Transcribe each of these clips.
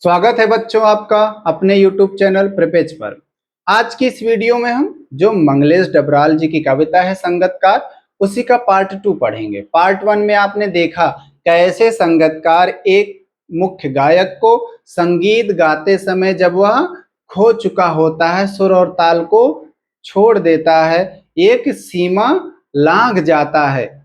स्वागत है बच्चों आपका अपने YouTube चैनल प्रिपेज पर। आज की इस वीडियो में हम जो मंगलेश डबराल जी की कविता है संगतकार, उसी का पार्ट 2 पढ़ेंगे। पार्ट 1 में आपने देखा कैसे संगतकार एक मुख्य गायक को संगीत गाते समय जब वह खो चुका होता है, सुर और ताल को छोड़ देता है, एक सीमा लांघ जाता है,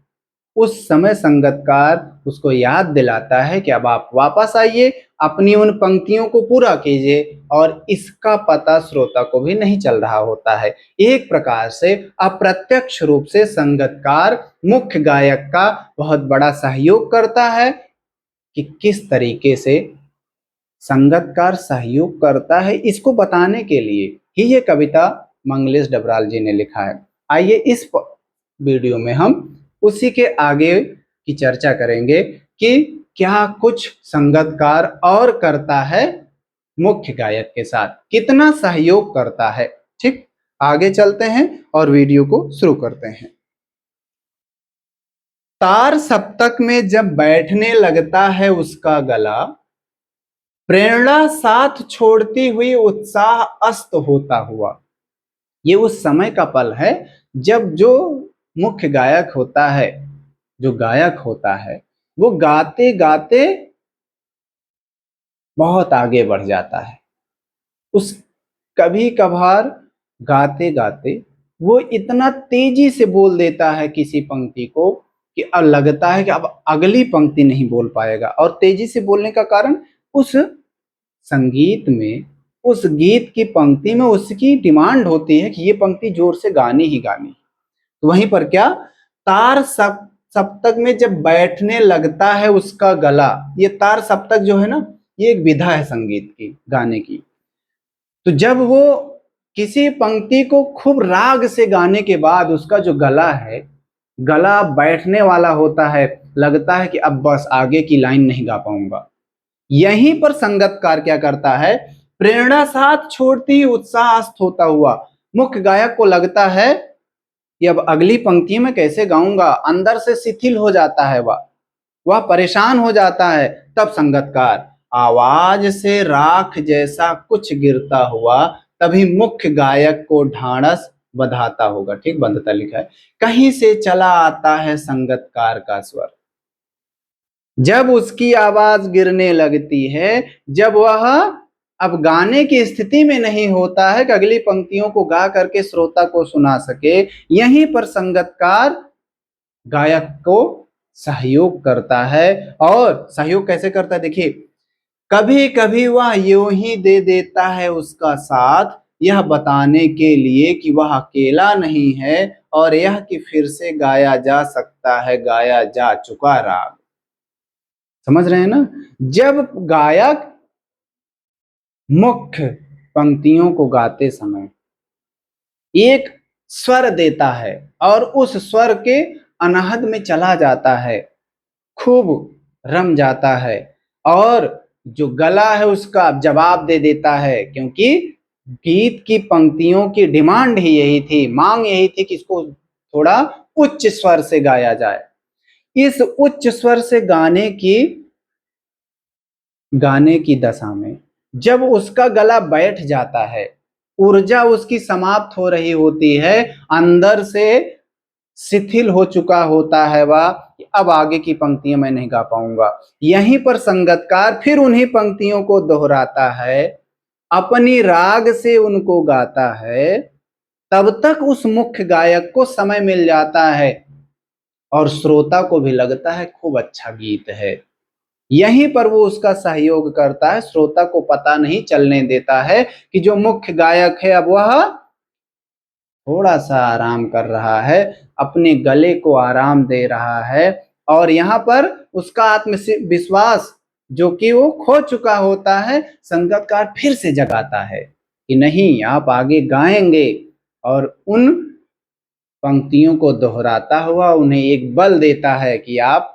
उस समय संगतकार उसको याद दिलाता है कि अब आप वापस आइए, अपनी उन पंक्तियों को पूरा कीजिए, और इसका पता श्रोता को भी नहीं चल रहा होता है। एक प्रकार से अप्रत्यक्ष रूप से संगतकार मुख्य गायक का बहुत बड़ा सहयोग करता है। कि किस तरीके से संगतकार सहयोग करता है, इसको बताने के लिए ही ये कविता मंगलेश डबराल जी ने लिखा है। आइए इस वीडियो में हम उसी के आगे की चर्चा करेंगे कि क्या कुछ संगतकार और करता है मुख्य गायक के साथ, कितना सहयोग करता है। ठीक, आगे चलते हैं और वीडियो को शुरू करते हैं। तार सप्तक में जब बैठने लगता है उसका गला, प्रेरणा साथ छोड़ती हुई उत्साह अस्त होता हुआ। ये उस समय का पल है जब जो मुख्य गायक होता है, जो गायक होता है, वो गाते गाते बहुत आगे बढ़ जाता है। उस कभी कभार गाते गाते वो इतना तेजी से बोल देता है किसी पंक्ति को कि अब लगता है कि अब अगली पंक्ति नहीं बोल पाएगा। और तेजी से बोलने का कारण उस संगीत में, उस गीत की पंक्ति में उसकी डिमांड होती है कि ये पंक्ति जोर से गानी ही गानी। तो वहीं पर क्या, तार सप्तक में जब बैठने लगता है उसका गला, ये तार सप्तक जो है ना, ये एक विधा है संगीत की, गाने की। तो जब वो किसी पंक्ति को खूब राग से गाने के बाद उसका जो गला है, गला बैठने वाला होता है, लगता है कि अब बस आगे की लाइन नहीं गा पाऊंगा। यहीं पर संगतकार क्या करता है, प्रेरणा साथ छोड़ती ही उत्साह अस्त होता हुआ। मुख्य गायक को लगता है कि अब अगली पंक्ति में कैसे गाऊंगा, अंदर से शिथिल हो जाता है, वह परेशान हो जाता है। तब संगतकार आवाज से राख जैसा कुछ गिरता हुआ तभी मुख्य गायक को ढांढस बंधाता होगा। ठीक, बंधता लिखा है। कहीं से चला आता है संगतकार का स्वर, जब उसकी आवाज गिरने लगती है, जब वह अब गाने की स्थिति में नहीं होता है कि अगली पंक्तियों को गा करके श्रोता को सुना सके, यहीं पर संगतकार गायक को सहयोग करता है। और सहयोग कैसे करता है, देखिए, कभी कभी वह यूं ही दे देता है उसका साथ, यह बताने के लिए कि वह अकेला नहीं है, और यह कि फिर से गाया जा सकता है गाया जा चुका राग। समझ रहे हैं ना, जब गायक मुख्य पंक्तियों को गाते समय एक स्वर देता है और उस स्वर के अनहद में चला जाता है, खूब रम जाता है, और जो गला है उसका जवाब दे देता है, क्योंकि गीत की पंक्तियों की डिमांड ही यही थी, मांग यही थी कि इसको थोड़ा उच्च स्वर से गाया जाए। इस उच्च स्वर से गाने की दशा में जब उसका गला बैठ जाता है, ऊर्जा उसकी समाप्त हो रही होती है, अंदर से शिथिल हो चुका होता है वह, अब आगे की पंक्तियां मैं नहीं गा पाऊंगा। यहीं पर संगतकार फिर उन्हीं पंक्तियों को दोहराता है, अपनी राग से उनको गाता है। तब तक उस मुख्य गायक को समय मिल जाता है और श्रोता को भी लगता है खूब अच्छा गीत है। यहीं पर वो उसका सहयोग करता है, श्रोता को पता नहीं चलने देता है कि जो मुख्य गायक है अब वह थोड़ा सा आराम कर रहा है, अपने गले को आराम दे रहा है। और यहाँ पर उसका आत्मविश्वास जो कि वो खो चुका होता है, संगतकार फिर से जगाता है कि नहीं, आप आगे गाएंगे, और उन पंक्तियों को दोहराता हुआ उन्हें एक बल देता है कि आप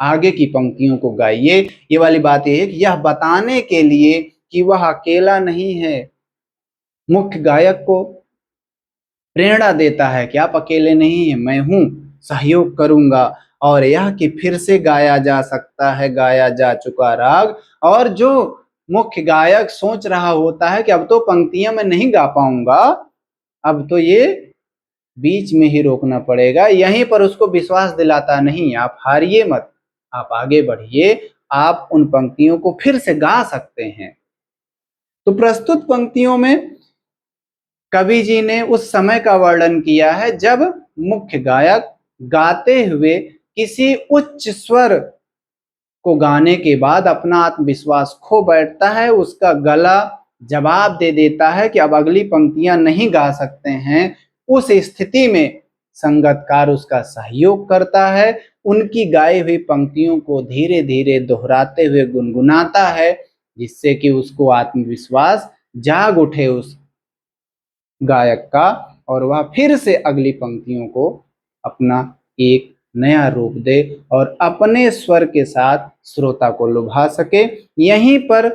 आगे की पंक्तियों को गाइए। ये वाली बात यह है कि यह बताने के लिए कि वह अकेला नहीं है, मुख्य गायक को प्रेरणा देता है कि आप अकेले नहीं हैं, मैं हूं, सहयोग करूंगा। और यह कि फिर से गाया जा सकता है गाया जा चुका राग, और जो मुख्य गायक सोच रहा होता है कि अब तो पंक्तियां मैं नहीं गा पाऊंगा, अब तो ये बीच में ही रोकना पड़ेगा। यहीं पर उसको विश्वास दिलाता, नहीं आप हारिए मत, आप आगे बढ़िए, आप उन पंक्तियों को फिर से गा सकते हैं। तो प्रस्तुत पंक्तियों में कवि जी ने उस समय का वर्णन किया है जब मुख्य गायक गाते हुए किसी उच्च स्वर को गाने के बाद अपना आत्मविश्वास खो बैठता है, उसका गला जवाब दे देता है कि अब अगली पंक्तियां नहीं गा सकते हैं। उस स्थिति में संगतकार उसका सहयोग करता है, उनकी गाई हुई पंक्तियों को धीरे धीरे दोहराते हुए गुनगुनाता है, जिससे कि उसको आत्मविश्वास जाग उठे उस गायक का, और वह फिर से अगली पंक्तियों को अपना एक नया रूप दे और अपने स्वर के साथ श्रोता को लुभा सके। यहीं पर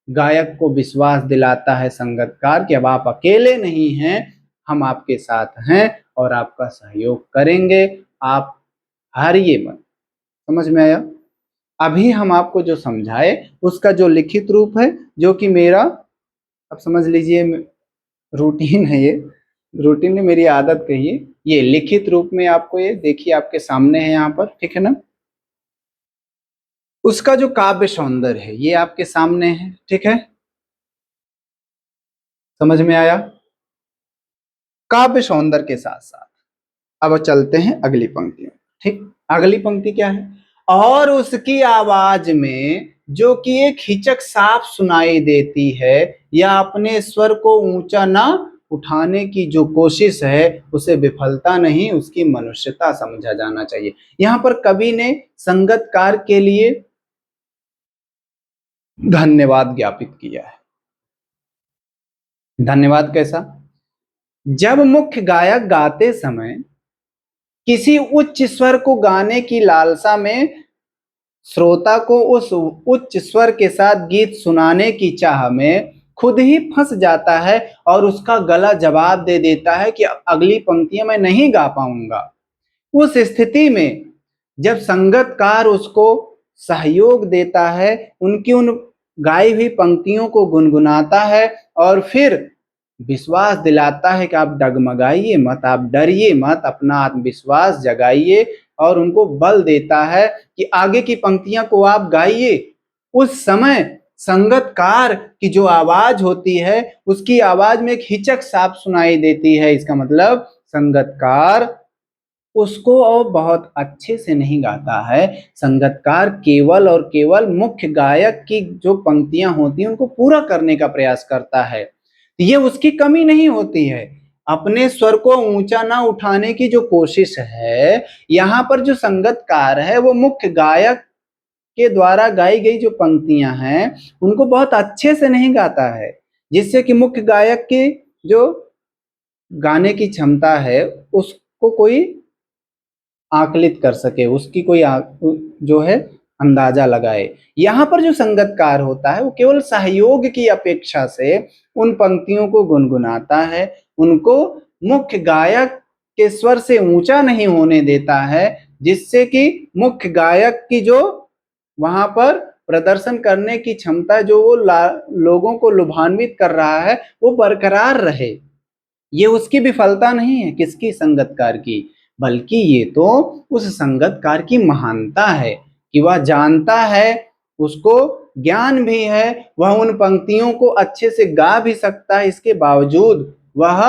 गायक को विश्वास दिलाता है संगतकार कि अब आप अकेले नहीं हैं, हम आपके साथ हैं और आपका सहयोग करेंगे, आप हारिए मत। समझ में आया? अभी हम आपको जो समझाए उसका जो लिखित रूप है, जो कि मेरा, अब समझ लीजिए रूटीन है, ये रूटीन ने मेरी आदत कहिए, ये लिखित रूप में आपको ये देखिए आपके सामने है यहाँ पर, ठीक है ना। उसका जो काव्य सौंदर्य है ये आपके सामने है, ठीक है, समझ में आया? काव्य सौंदर्य के साथ साथ अब चलते हैं अगली पंक्ति में। ठीक, अगली पंक्ति क्या है? और उसकी आवाज में जो कि एक हिचक साफ सुनाई देती है या अपने स्वर को ऊंचा ना उठाने की जो कोशिश है उसे विफलता नहीं, उसकी मनुष्यता समझा जाना चाहिए। यहाँ पर कवि ने संगतकार के लिए धन्यवाद ज्ञापित किया है। धन्यवाद कैसा? जब मुख्य गायक गाते समय किसी उच्च स्वर को गाने की लालसा में श्रोता को उस उच्च स्वर के साथ गीत सुनाने की चाह में खुद ही फंस जाता है और उसका गला जवाब दे देता है कि अगली पंक्तियां मैं नहीं गा पाऊंगा। उस स्थिति में जब संगतकार उसको सहयोग देता है, उनकी उन गाई हुई पंक्तियों को गुनगुनाता है और फिर विश्वास दिलाता है कि आप डगमगाइए मत, आप डरिए मत, अपना आत्मविश्वास जगाइए, और उनको बल देता है कि आगे की पंक्तियां को आप गाइए। उस समय संगतकार की जो आवाज होती है उसकी आवाज में एक हिचक साफ सुनाई देती है। इसका मतलब संगतकार उसको और बहुत अच्छे से नहीं गाता है, संगतकार केवल और केवल मुख्य गायक की जो पंक्तियां होती हैं उनको पूरा करने का प्रयास करता है। ये उसकी कमी नहीं होती है, अपने स्वर को ऊंचा ना उठाने की जो कोशिश है, यहाँ पर जो संगतकार है वो मुख्य गायक के द्वारा गाई गई जो पंक्तियां हैं उनको बहुत अच्छे से नहीं गाता है, जिससे कि मुख्य गायक की जो गाने की क्षमता है उसको कोई आकलित कर सके, उसकी कोई जो है अंदाजा लगाए। यहाँ पर जो संगतकार होता है वो केवल सहयोग की अपेक्षा से उन पंक्तियों को गुनगुनाता है, उनको मुख्य गायक के स्वर से ऊंचा नहीं होने देता है, जिससे कि मुख्य गायक की जो वहां पर प्रदर्शन करने की क्षमता जो वो लोगों को लुभान्वित कर रहा है वो बरकरार रहे। ये उसकी विफलता नहीं है, किसकी? संगतकार की, बल्कि ये तो उस संगतकार की महानता है कि वह जानता है, उसको ज्ञान भी है, वह उन पंक्तियों को अच्छे से गा भी सकता है, इसके बावजूद वह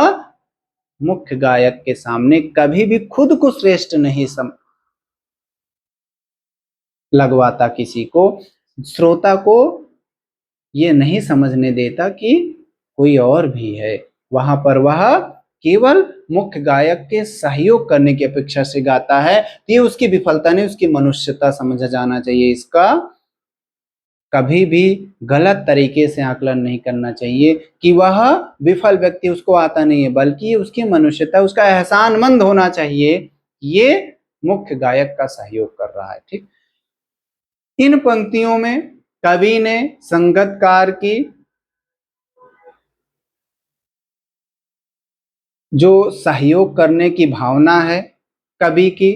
मुख्य गायक के सामने कभी भी खुद को श्रेष्ठ नहीं लगवाता किसी को, श्रोता को ये नहीं समझने देता कि कोई और भी है। वहां पर वह केवल मुख्य गायक के सहयोग करने की अपेक्षा से गाता है। ये उसकी विफलता नहीं, उसकी मनुष्यता समझा जाना चाहिए। इसका कभी भी गलत तरीके से आकलन नहीं करना चाहिए कि वह विफल व्यक्ति उसको आता नहीं है, बल्कि उसकी मनुष्यता, उसका एहसानमंद होना चाहिए, ये मुख्य गायक का सहयोग कर रहा है। ठीक, इन पंक्तियों में कवि ने संगतकार की जो सहयोग करने की भावना है कवि की,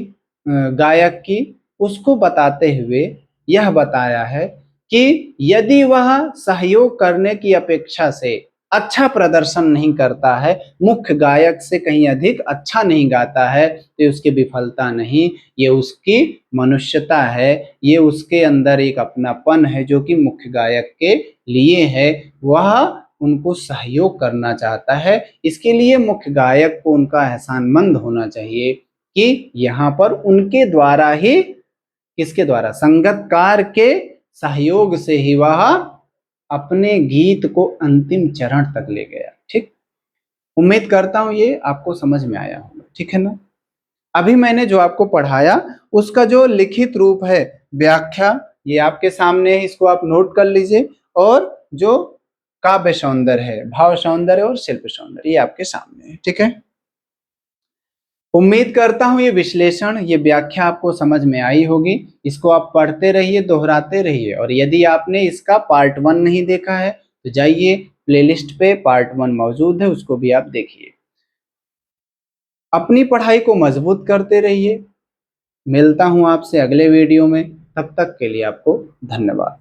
गायक की, उसको बताते हुए यह बताया है कि यदि वह सहयोग करने की अपेक्षा से अच्छा प्रदर्शन नहीं करता है, मुख्य गायक से कहीं अधिक अच्छा नहीं गाता है, तो ये उसकी विफलता नहीं, ये उसकी मनुष्यता है, ये उसके अंदर एक अपनापन है जो कि मुख्य गायक के लिए है। वह उनको सहयोग करना चाहता है। इसके लिए मुख्य गायक को उनका एहसानमंद होना चाहिए कि यहाँ पर उनके द्वारा ही, किसके द्वारा, संगतकार के सहयोग से ही वह अपने गीत को अंतिम चरण तक ले गया। ठीक, उम्मीद करता हूं ये आपको समझ में आया होगा। ठीक है ना। अभी मैंने जो आपको पढ़ाया उसका जो लिखित रूप है, व्याख्या, ये आपके सामने है, इसको आप नोट कर लीजिए। और जो काव्य सौंदर्य है, भाव सौंदर्य और शिल्प सौंदर्य, ये आपके सामने है। ठीक है। उम्मीद करता हूं ये विश्लेषण, ये व्याख्या आपको समझ में आई होगी। इसको आप पढ़ते रहिए, दोहराते रहिए। और यदि आपने इसका पार्ट 1 नहीं देखा है तो जाइए प्लेलिस्ट पे, पार्ट 1 मौजूद है, उसको भी आप देखिए। अपनी पढ़ाई को मजबूत करते रहिए। मिलता हूं आपसे अगले वीडियो में, तब तक के लिए आपको धन्यवाद।